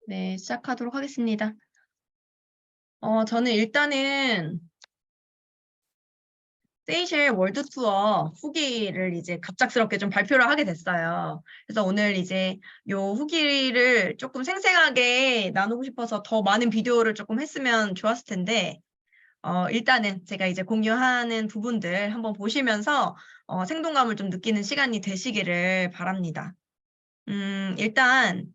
네, 시작하도록 하겠습니다. 저는 일단은 세이셸 월드 투어 후기를 이제 갑작스럽게 좀 발표를 하게 됐어요. 그래서 오늘 이제 요 후기를 조금 생생하게 나누고 싶어서 더 많은 비디오를 조금 했으면 좋았을 텐데, 일단은 제가 이제 공유하는 부분들 한번 보시면서 생동감을 좀 느끼는 시간이 되시기를 바랍니다. 일단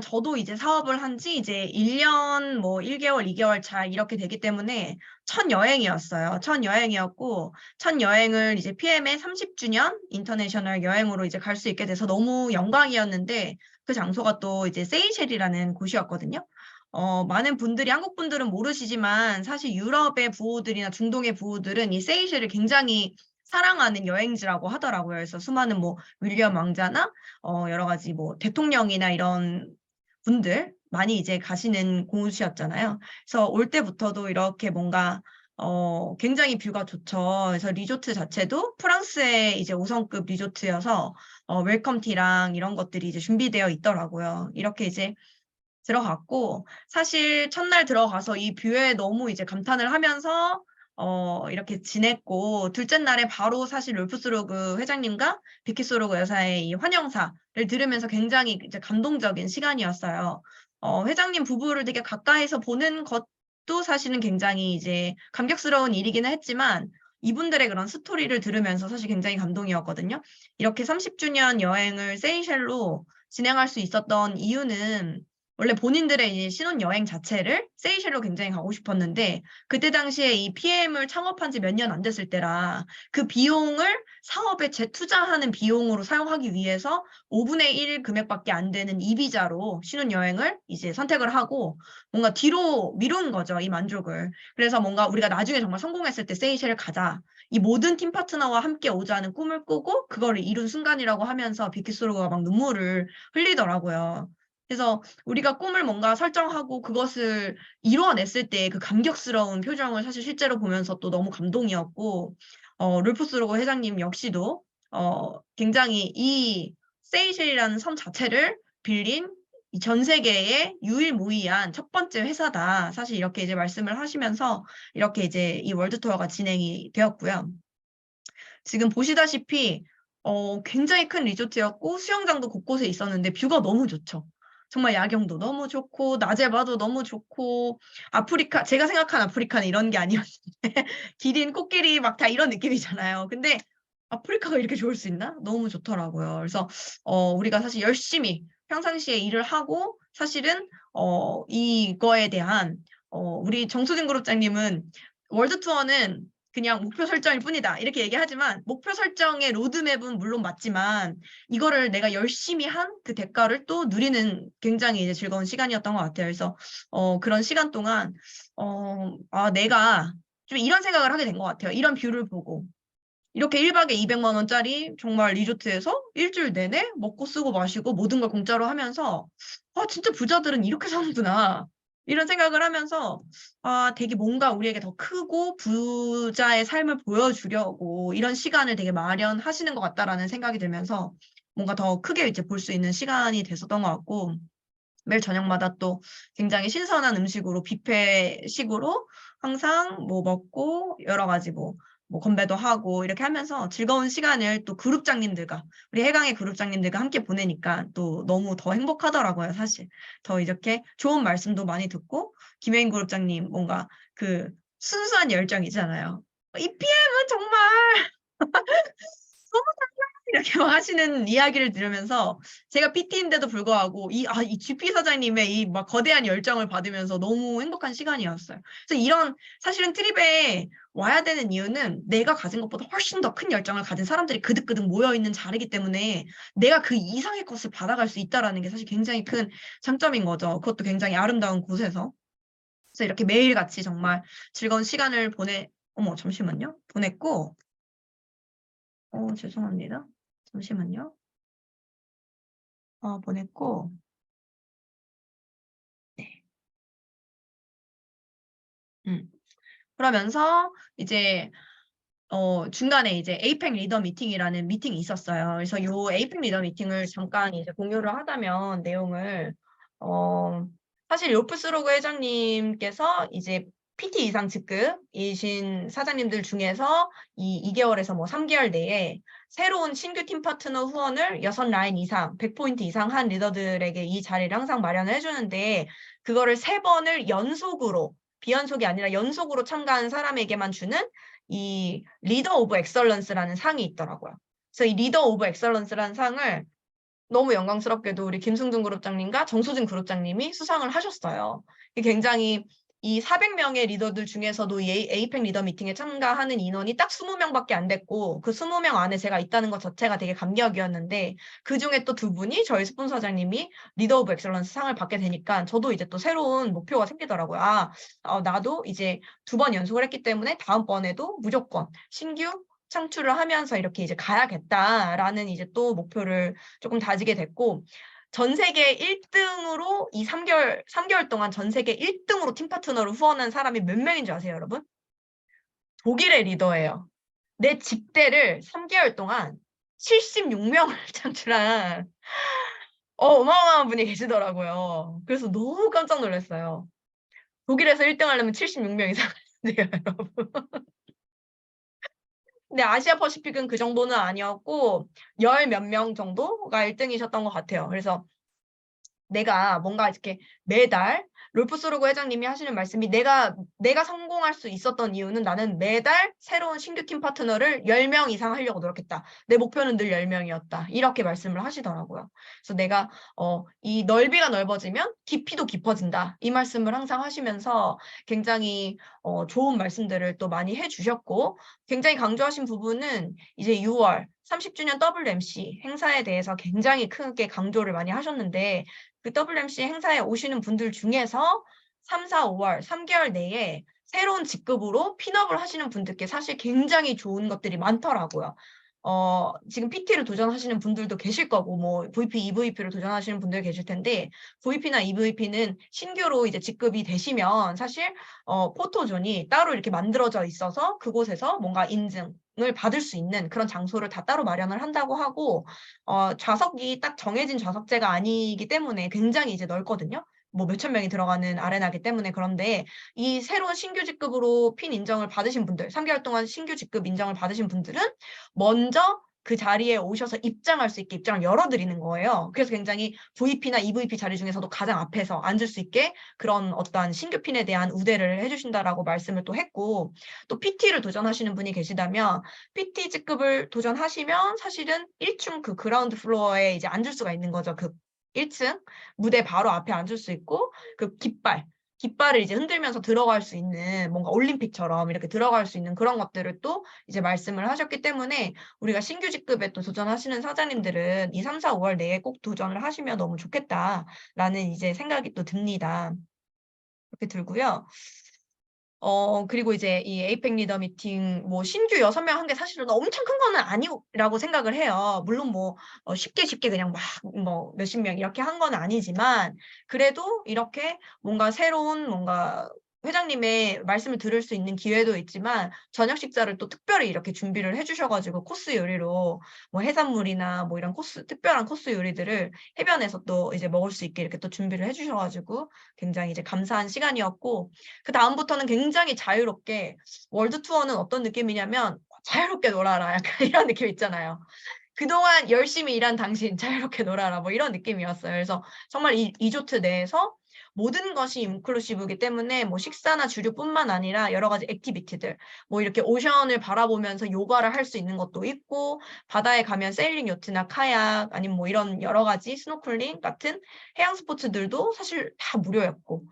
저도 이제 사업을 한 지 이제 1년 뭐 1개월, 2개월 차 이렇게 되기 때문에 첫 여행이었어요. 첫 여행이었고, 첫 여행을 이제 PM의 30주년 인터내셔널 여행으로 이제 갈 수 있게 돼서 너무 영광이었는데, 그 장소가 또 이제 세이셸이라는 곳이었거든요. 많은 분들이, 한국 분들은 모르시지만, 사실 유럽의 부호들이나 중동의 부호들은 이 세이셸을 굉장히 사랑하는 여행지라고 하더라고요. 그래서 수많은 뭐 윌리엄 왕자나 여러 가지 뭐 대통령이나 이런 분들 많이 이제 가시는 곳이었잖아요. 그래서 올 때부터도 이렇게 뭔가 굉장히 뷰가 좋죠. 그래서 리조트 자체도 프랑스의 이제 5성급 리조트여서 웰컴티랑 이런 것들이 이제 준비되어 있더라고요. 이렇게 이제 들어갔고, 사실 첫날 들어가서 이 뷰에 너무 이제 감탄을 하면서 이렇게 지냈고, 둘째 날에 바로 사실 롤프스로그 회장님과 비키스로그 여사의 이 환영사를 들으면서 굉장히 이제 감동적인 시간이었어요. 회장님 부부를 되게 가까이서 보는 것도 사실은 굉장히 이제 감격스러운 일이기는 했지만, 이분들의 그런 스토리를 들으면서 사실 굉장히 감동이었거든요. 이렇게 30주년 여행을 세이셸로 진행할 수 있었던 이유는 원래 본인들의 이제 신혼여행 자체를 세이셸로 굉장히 가고 싶었는데, 그때 당시에 이 PM을 창업한 지 몇 년 안 됐을 때라, 그 비용을 사업에 재투자하는 비용으로 사용하기 위해서 5분의 1 금액밖에 안 되는 이비자로 신혼여행을 이제 선택을 하고, 뭔가 뒤로 미룬 거죠, 이 만족을. 그래서 뭔가 우리가 나중에 정말 성공했을 때 세이셸을 가자. 이 모든 팀 파트너와 함께 오자는 꿈을 꾸고, 그거를 이룬 순간이라고 하면서 비키스로그가 막 눈물을 흘리더라고요. 그래서 우리가 꿈을 뭔가 설정하고 그것을 이루어냈을 때 그 감격스러운 표정을 사실 실제로 보면서 또 너무 감동이었고, 룰프스로고 회장님 역시도, 굉장히 이 세이셸이라는 섬 자체를 빌린 이 전 세계의 유일무이한 첫 번째 회사다. 사실 이렇게 이제 말씀을 하시면서 이렇게 이제 이 월드 투어가 진행이 되었고요. 지금 보시다시피 굉장히 큰 리조트였고 수영장도 곳곳에 있었는데 뷰가 너무 좋죠. 정말 야경도 너무 좋고 낮에 봐도 너무 좋고 아프리카 제가 생각한 아프리카는 이런 게 아니었는데 기린, 코끼리 막 다 이런 느낌이잖아요. 근데 아프리카가 이렇게 좋을 수 있나? 너무 좋더라고요. 그래서 우리가 사실 열심히 평상시에 일을 하고 사실은 이거에 대한 우리 정수진 그룹장님은 월드 투어는 그냥 목표 설정일 뿐이다. 이렇게 얘기하지만 목표 설정의 로드맵은 물론 맞지만 이거를 내가 열심히 한 그 대가를 또 누리는 굉장히 이제 즐거운 시간이었던 것 같아요. 그래서 그런 시간 동안 내가 좀 이런 생각을 하게 된 것 같아요. 이런 뷰를 보고 이렇게 1박에 200만 원짜리 정말 리조트에서 일주일 내내 먹고 쓰고 마시고 모든 걸 공짜로 하면서 진짜 부자들은 이렇게 사는구나. 이런 생각을 하면서 되게 뭔가 우리에게 더 크고 부자의 삶을 보여주려고 이런 시간을 되게 마련하시는 것 같다라는 생각이 들면서 뭔가 더 크게 이제 볼 수 있는 시간이 됐었던 것 같고 매일 저녁마다 또 굉장히 신선한 음식으로 뷔페식으로 항상 뭐 먹고 여러 가지 뭐 건배도 하고 이렇게 하면서 즐거운 시간을 또 그룹장님들과 우리 해강의 그룹장님들과 함께 보내니까 또 너무 더 행복하더라고요, 사실. 더 이렇게 좋은 말씀도 많이 듣고 김혜인 그룹장님 뭔가 그 순수한 열정이잖아요. 이 PM은 정말 너무 이렇게 막 하시는 이야기를 들으면서 제가 PT인데도 불구하고 이 GP 사장님의 이 막 거대한 열정을 받으면서 너무 행복한 시간이었어요. 그래서 이런 사실은 트립에 와야 되는 이유는 내가 가진 것보다 훨씬 더 큰 열정을 가진 사람들이 그득그득 모여 있는 자리이기 때문에 내가 그 이상의 것을 받아갈 수 있다라는 게 사실 굉장히 큰 장점인 거죠. 그것도 굉장히 아름다운 곳에서. 그래서 이렇게 매일같이 정말 즐거운 시간을 어머, 잠시만요. 보냈고, 죄송합니다. 잠시만요. 보냈고, 네. 음. 그러면서 이제 중간에 이제 에이펙 리더 미팅이라는 미팅이 있었어요. 그래서 요 에이펙 리더 미팅을 잠깐 이제 공유를 하자면 내용을 사실 요프스로그 회장님께서 이제 PT 이상 직급이신 사장님들 중에서 이 2개월에서 뭐 3개월 내에 새로운 신규 팀 파트너 후원을 6라인 이상, 100포인트 이상 한 리더들에게 이 자리를 항상 마련을 해주는데, 그거를 3번을 연속으로, 비연속이 아니라 연속으로 참가한 사람에게만 주는 이 리더 오브 엑설런스라는 상이 있더라고요. 그래서 이 리더 오브 엑설런스라는 상을 너무 영광스럽게도 우리 김승준 그룹장님과 정수진 그룹장님이 수상을 하셨어요. 이게 굉장히 이 400명의 리더들 중에서도 이 에이펙 리더 미팅에 참가하는 인원이 딱 20명밖에 안 됐고, 그 20명 안에 제가 있다는 것 자체가 되게 감격이었는데, 그 중에 또 2분이 저희 스폰서장님이 리더 오브 엑셀런스 상을 받게 되니까 저도 이제 또 새로운 목표가 생기더라고요. 나도 이제 2번 연속을 했기 때문에 다음번에도 무조건 신규 창출을 하면서 이렇게 이제 가야겠다라는 이제 또 목표를 조금 다지게 됐고, 전 세계 1등으로 이 3개월 동안 전 세계 1등으로 팀 파트너를 후원한 사람이 몇 명인 줄 아세요, 여러분? 독일의 리더예요. 내 집대를 3개월 동안 76명을 창출한 어마어마한 분이 계시더라고요. 그래서 너무 깜짝 놀랐어요. 독일에서 1등 하려면 76명 이상 돼요, 여러분. 근데 아시아 퍼시픽은 그 정도는 아니었고, 열 몇 명 정도가 1등이셨던 것 같아요. 그래서 내가 뭔가 이렇게 매달 롤프스로그 회장님이 하시는 말씀이, 내가 성공할 수 있었던 이유는 나는 매달 새로운 신규 팀 파트너를 10명 이상 하려고 노력했다. 내 목표는 늘 10명이었다. 이렇게 말씀을 하시더라고요. 그래서 내가 이 넓이가 넓어지면 깊이도 깊어진다. 이 말씀을 항상 하시면서 굉장히 좋은 말씀들을 또 많이 해주셨고, 굉장히 강조하신 부분은 이제 6월 30주년 WMC 행사에 대해서 굉장히 크게 강조를 많이 하셨는데, 그 WMC 행사에 오시는 분들 중에서 3, 4, 5월 3개월 내에 새로운 직급으로 핀업을 하시는 분들께 사실 굉장히 좋은 것들이 많더라고요. 지금 PT를 도전하시는 분들도 계실 거고, 뭐 VP, EVP를 도전하시는 분들 계실 텐데, VP나 EVP는 신규로 이제 직급이 되시면 사실 포토존이 따로 이렇게 만들어져 있어서 그곳에서 뭔가 인증을 받을 수 있는 그런 장소를 다 따로 마련을 한다고 하고, 좌석이 딱 정해진 좌석제가 아니기 때문에 굉장히 이제 넓거든요. 뭐 몇천 명이 들어가는 아레나기 때문에. 그런데 이 새로운 신규 직급으로 핀 인정을 받으신 분들, 3개월 동안 신규 직급 인정을 받으신 분들은 먼저 그 자리에 오셔서 입장할 수 있게 입장을 열어드리는 거예요. 그래서 굉장히 VP나 EVP 자리 중에서도 가장 앞에서 앉을 수 있게 그런 어떠한 신규 핀에 대한 우대를 해주신다라고 말씀을 또 했고, 또 PT를 도전하시는 분이 계시다면 PT 직급을 도전하시면 사실은 1층 그 그라운드 플로어에 이제 앉을 수가 있는 거죠. 그 1층 무대 바로 앞에 앉을 수 있고, 그 깃발을 이제 흔들면서 들어갈 수 있는, 뭔가 올림픽처럼 이렇게 들어갈 수 있는 그런 것들을 또 이제 말씀을 하셨기 때문에, 우리가 신규 직급에 또 도전하시는 사장님들은 이 3, 4, 5월 내에 꼭 도전을 하시면 너무 좋겠다라는 이제 생각이 또 듭니다. 그렇게 들고요. 그리고 이제 이 에이펙 리더 미팅, 뭐 신규 6명 한 게 사실은 엄청 큰 거는 아니라고 생각을 해요. 물론 뭐 쉽게 그냥 막 뭐 몇십 명 이렇게 한 건 아니지만, 그래도 이렇게 뭔가 새로운 뭔가 회장님의 말씀을 들을 수 있는 기회도 있지만, 저녁 식사를 또 특별히 이렇게 준비를 해주셔가지고 코스 요리로 뭐 해산물이나 뭐 이런 특별한 코스 요리들을 해변에서 또 이제 먹을 수 있게 이렇게 또 준비를 해주셔가지고 굉장히 이제 감사한 시간이었고, 그 다음부터는 굉장히 자유롭게, 월드 투어는 어떤 느낌이냐면 자유롭게 놀아라, 약간 이런 느낌 있잖아요. 그동안 열심히 일한 당신 자유롭게 놀아라, 뭐 이런 느낌이었어요. 그래서 정말 이 리조트 내에서 모든 것이 인클루시브이기 때문에 뭐 식사나 주류뿐만 아니라 여러 가지 액티비티들, 뭐 이렇게 오션을 바라보면서 요가를 할 수 있는 것도 있고, 바다에 가면 세일링 요트나 카약, 아니면 뭐 이런 여러 가지 스노클링 같은 해양 스포츠들도 사실 다 무료였고,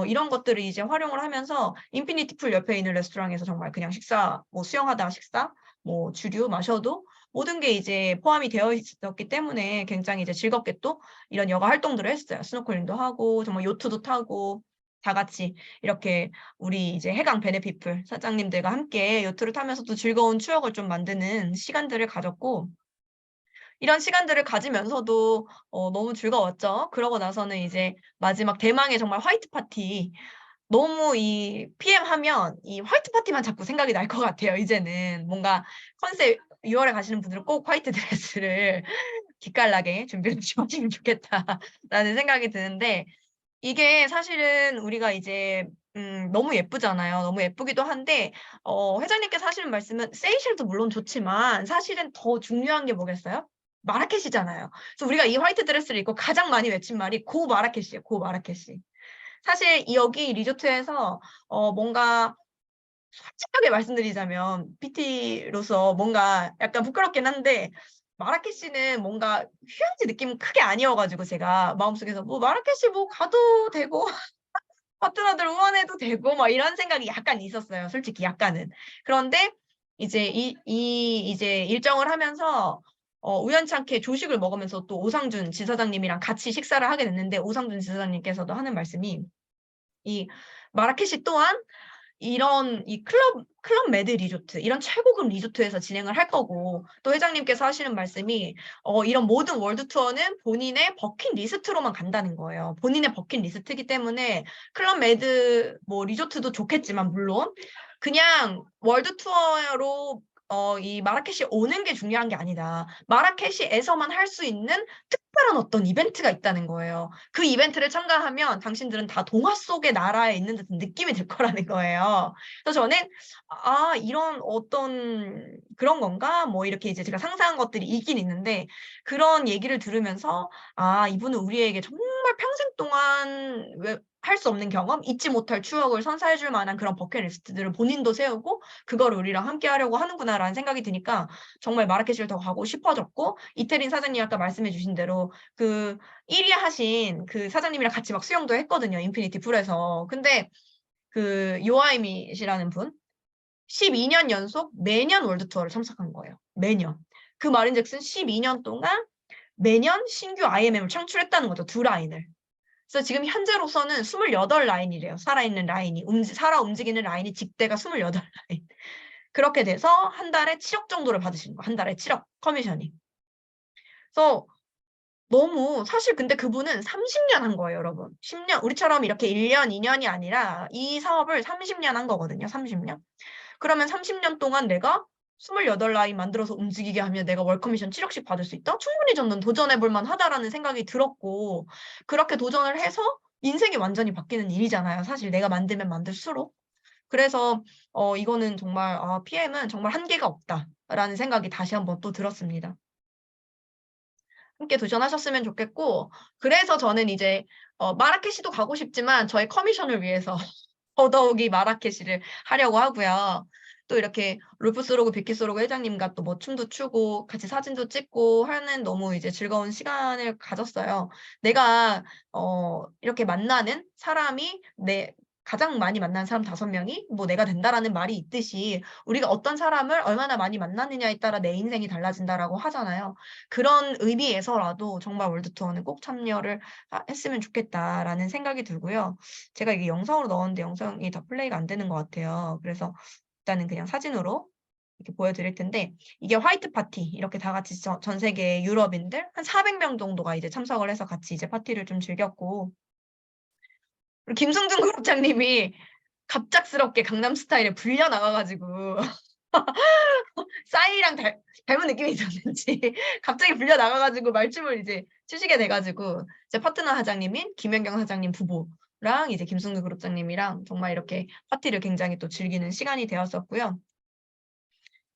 이런 것들을 이제 활용을 하면서 인피니티 풀 옆에 있는 레스토랑에서 정말 그냥 식사, 뭐 수영하다가 식사, 뭐 주류 마셔도 모든 게 이제 포함이 되어 있었기 때문에 굉장히 이제 즐겁게 또 이런 여가 활동들을 했어요. 스노클링도 하고, 정말 요트도 타고, 다 같이 이렇게 우리 이제 해강 베네피플 사장님들과 함께 요트를 타면서 또 즐거운 추억을 좀 만드는 시간들을 가졌고, 이런 시간들을 가지면서도 너무 즐거웠죠. 그러고 나서는 이제 마지막 대망의 정말 화이트 파티, 너무 이 PM 하면 이 화이트 파티만 자꾸 생각이 날 것 같아요. 이제는 뭔가 컨셉, 6월에 가시는 분들은 꼭 화이트 드레스를 기깔나게 준비를 좀 하시면 좋겠다라는 생각이 드는데, 이게 사실은 우리가 이제 너무 예쁘잖아요. 너무 예쁘기도 한데 회장님께서 하시는 말씀은 세이셸도 물론 좋지만 사실은 더 중요한 게 뭐겠어요? 마라케시잖아요. 그래서 우리가 이 화이트 드레스를 입고 가장 많이 외친 말이 고 마라케시예요. 고 마라케시. 사실 여기 리조트에서 뭔가 솔직하게 말씀드리자면 PT로서 뭔가 약간 부끄럽긴 한데 마라케시는 뭔가 휴양지 느낌은 크게 아니어가지고 제가 마음속에서 뭐 마라케시 뭐 가도 되고 파트너들 응원해도 되고 막 이런 생각이 약간 있었어요. 솔직히 약간은. 그런데 이제 이제 일정을 하면서 우연찮게 조식을 먹으면서 또 오상준 지사장님이랑 같이 식사를 하게 됐는데 오상준 지사장님께서도 하는 말씀이 이 마라케시 또한 이런 이 클럽 매드 리조트, 이런 최고급 리조트에서 진행을 할 거고, 또 회장님께서 하시는 말씀이, 이런 모든 월드 투어는 본인의 버킷리스트로만 간다는 거예요. 본인의 버킷리스트이기 때문에 클럽 매드 뭐 리조트도 좋겠지만, 물론, 그냥 월드 투어로 이 마라케시 오는 게 중요한 게 아니다. 마라케시에서만 할 수 있는 특별한 어떤 이벤트가 있다는 거예요. 그 이벤트를 참가하면 당신들은 다 동화 속의 나라에 있는 듯한 느낌이 들 거라는 거예요. 그래서 저는 이런 어떤 그런 건가? 뭐 이렇게 이제 제가 상상한 것들이 있긴 있는데 그런 얘기를 들으면서 이분은 우리에게 정말 평생 동안 할 수 없는 경험, 잊지 못할 추억을 선사해 줄 만한 그런 버킷리스트들을 본인도 세우고 그걸 우리랑 함께 하려고 하는구나라는 생각이 드니까 정말 마라케시를 더 가고 싶어졌고 이태린 사장님 아까 말씀해 주신 대로 그 1위 하신 그 사장님이랑 같이 막 수영도 했거든요. 인피니티 풀에서. 근데 그 요아이미시라는 분 12년 연속 매년 월드 투어를 참석한 거예요. 매년. 그 말인즉슨 12년 동안 매년 신규 IMM을 창출했다는 거죠. 두 라인을. 그래서 지금 현재로서는 28라인이래요. 살아있는 라인이. 살아 움직이는 라인이 직대가 28라인. 그렇게 돼서 한 달에 7억 정도를 받으시는 거예요. 한 달에 7억 커미션이. 그래서 너무 사실 근데 그분은 30년 한 거예요, 여러분. 10년 우리처럼 이렇게 1년, 2년이 아니라 이 사업을 30년 한 거거든요. 30년. 그러면 30년 동안 내가 28라인 만들어서 움직이게 하면 내가 월커미션 7억씩 받을 수 있다? 충분히 저는 도전해 볼 만하다라는 생각이 들었고 그렇게 도전을 해서 인생이 완전히 바뀌는 일이잖아요. 사실 내가 만들면 만들수록. 그래서 이거는 정말 PM은 정말 한계가 없다라는 생각이 다시 한번 또 들었습니다. 함께 도전하셨으면 좋겠고 그래서 저는 이제 마라케시도 가고 싶지만 저의 커미션을 위해서 더더욱이 마라케시를 하려고 하고요. 또 이렇게 룰프스로그 비키스로그 회장님과 또 뭐 춤도 추고 같이 사진도 찍고 하는 너무 이제 즐거운 시간을 가졌어요. 내가 이렇게 만나는 사람이 가장 많이 만난 사람 5명이 뭐 내가 된다라는 말이 있듯이 우리가 어떤 사람을 얼마나 많이 만나느냐에 따라 내 인생이 달라진다라고 하잖아요. 그런 의미에서라도 정말 월드투어는 꼭 참여를 했으면 좋겠다라는 생각이 들고요. 제가 이게 영상으로 넣었는데 영상이 다 플레이가 안 되는 것 같아요. 그래서 일단은 그냥 사진으로 이렇게 보여드릴 텐데 이게 화이트 파티 이렇게 다 같이 전 세계 유럽인들 한 400명 정도가 이제 참석을 해서 같이 이제 파티를 좀 즐겼고 그리고 김승준 그룹장님이 갑작스럽게 강남 스타일에 불려 나가가지고 싸이랑 닮은 느낌이 있었는지 갑자기 불려 나가가지고 말춤을 이제 추시게 돼가지고 제 파트너 사장님인 김연경 사장님 부부랑 이제 김승규 그룹장님이랑 정말 이렇게 파티를 굉장히 또 즐기는 시간이 되었었고요.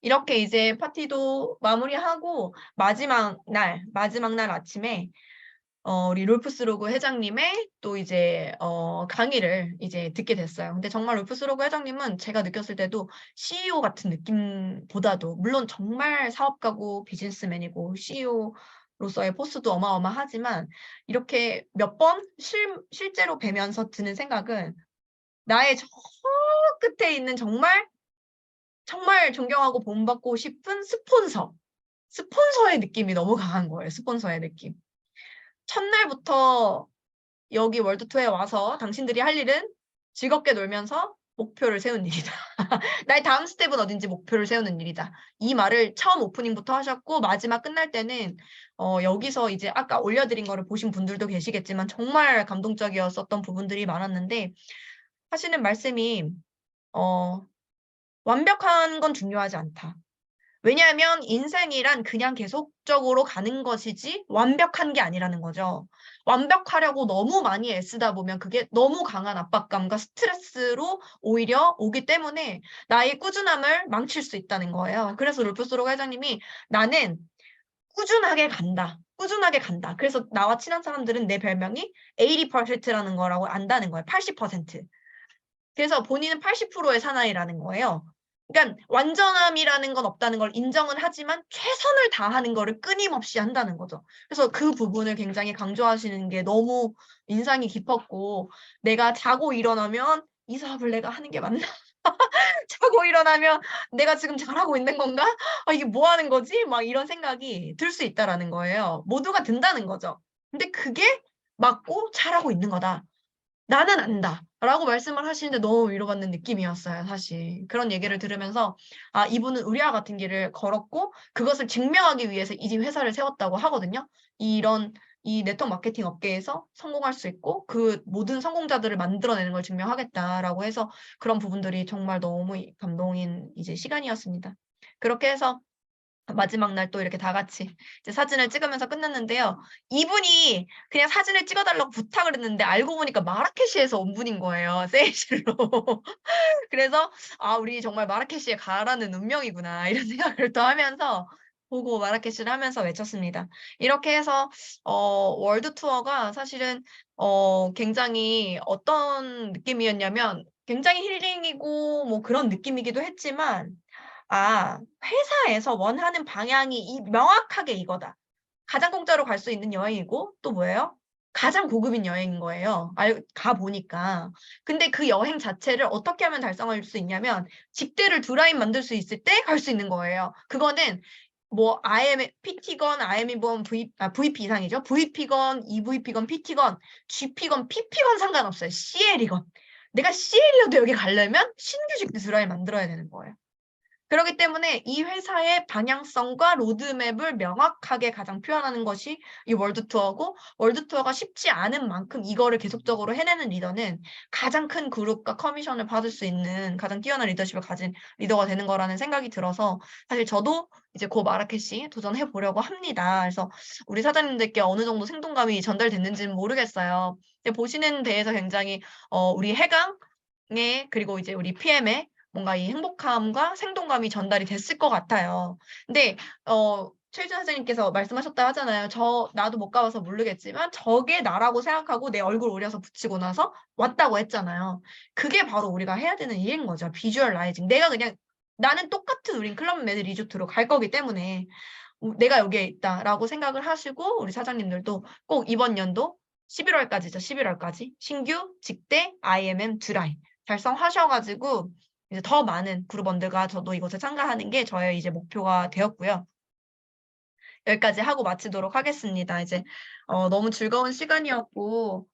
이렇게 이제 파티도 마무리하고 마지막 날 아침에 우리 롤프스로그 회장님의 또 이제 강의를 이제 듣게 됐어요. 근데 정말 롤프스로그 회장님은 제가 느꼈을 때도 CEO 같은 느낌보다도 물론 정말 사업가고 비즈니스맨이고 CEO로서의 포스도 어마어마하지만 이렇게 몇 번 실제로 뵈면서 드는 생각은 나의 저 끝에 있는 정말 정말 존경하고 본받고 싶은 스폰서의 느낌이 너무 강한 거예요. 스폰서의 느낌. 첫날부터 여기 월드투어에 와서 당신들이 할 일은 즐겁게 놀면서 목표를 세운 일이다. 나의 다음 스텝은 어딘지 목표를 세우는 일이다. 이 말을 처음 오프닝부터 하셨고 마지막 끝날 때는 여기서 이제 아까 올려드린 거를 보신 분들도 계시겠지만 정말 감동적이었었던 부분들이 많았는데 하시는 말씀이 완벽한 건 중요하지 않다. 왜냐하면 인생이란 그냥 계속적으로 가는 것이지 완벽한 게 아니라는 거죠. 완벽하려고 너무 많이 애쓰다 보면 그게 너무 강한 압박감과 스트레스로 오히려 오기 때문에 나의 꾸준함을 망칠 수 있다는 거예요. 그래서 롤프스로가 회장님이 나는 꾸준하게 간다. 꾸준하게 간다. 그래서 나와 친한 사람들은 내 별명이 80%라는 거라고 안다는 거예요. 80%. 그래서 본인은 80%의 사나이라는 거예요. 그러니까 완전함이라는 건 없다는 걸 인정은 하지만 최선을 다하는 거를 끊임없이 한다는 거죠. 그래서 그 부분을 굉장히 강조하시는 게 너무 인상이 깊었고, 내가 자고 일어나면 이 사업을 내가 하는 게 맞나? 자고 일어나면 내가 지금 잘하고 있는 건가? 아, 이게 뭐 하는 거지? 막 이런 생각이 들 수 있다라는 거예요. 모두가 든다는 거죠. 근데 그게 맞고 잘하고 있는 거다. 나는 안다. 라고 말씀을 하시는데 너무 위로받는 느낌이었어요, 사실. 그런 얘기를 들으면서, 아, 이분은 의리와 같은 길을 걸었고, 그것을 증명하기 위해서 이 회사를 세웠다고 하거든요. 이 네트워크 마케팅 업계에서 성공할 수 있고, 그 모든 성공자들을 만들어내는 걸 증명하겠다라고 해서 그런 부분들이 정말 너무 감동인 이제 시간이었습니다. 그렇게 해서 마지막 날 또 이렇게 다 같이 이제 사진을 찍으면서 끝났는데요. 이분이 그냥 사진을 찍어달라고 부탁을 했는데 알고 보니까 마라케시에서 온 분인 거예요. 세이실로. 그래서 '아 우리 정말 마라케시에 가라는 운명이구나.' 이런 생각을 또 하면서 보고 마라케시를 하면서 외쳤습니다. 이렇게 해서 월드 투어가 사실은 굉장히 어떤 느낌이었냐면 굉장히 힐링이고 뭐 그런 느낌이기도 했지만 아 회사에서 원하는 방향이 명확하게 이거다. 가장 공짜로 갈 수 있는 여행이고 또 뭐예요? 가장 고급인 여행인 거예요. 가 보니까. 근데 그 여행 자체를 어떻게 하면 달성할 수 있냐면 직대를 두 라인 만들 수 있을 때 갈 수 있는 거예요. 그거는 뭐 PT건 IM이건 VP 이상이죠. VP건 EVP건 PT건 GP건 PP건 상관없어요. CL이건. 내가 CL이어도 여기 가려면 신규 직대 두 라인 만들어야 되는 거예요. 그렇기 때문에 이 회사의 방향성과 로드맵을 명확하게 가장 표현하는 것이 이 월드 투어고 월드 투어가 쉽지 않은 만큼 이거를 계속적으로 해내는 리더는 가장 큰 그룹과 커미션을 받을 수 있는 가장 뛰어난 리더십을 가진 리더가 되는 거라는 생각이 들어서 사실 저도 이제 고 마라케시 도전해 보려고 합니다. 그래서 우리 사장님들께 어느 정도 생동감이 전달됐는지는 모르겠어요. 근데 보시는 데에서 굉장히 우리 해강에 그리고 이제 우리 PM에 뭔가 이 행복함과 생동감이 전달이 됐을 것 같아요. 근데 최유진 선생님께서 말씀하셨다 하잖아요. 나도 못 가봐서 모르겠지만 저게 나라고 생각하고 내 얼굴 오려서 붙이고 나서 왔다고 했잖아요. 그게 바로 우리가 해야 되는 일인 거죠. 비주얼라이징. 나는 똑같은 우린 클럽 메드 리조트로 갈 거기 때문에 내가 여기에 있다라고 생각을 하시고 우리 사장님들도 꼭 이번 연도 11월까지죠. 11월까지 신규 직대 IMM 드라이 달성하셔가지고 이제 더 많은 그룹원들과 저도 이곳에 참가하는 게 저의 이제 목표가 되었고요. 여기까지 하고 마치도록 하겠습니다. 이제 너무 즐거운 시간이었고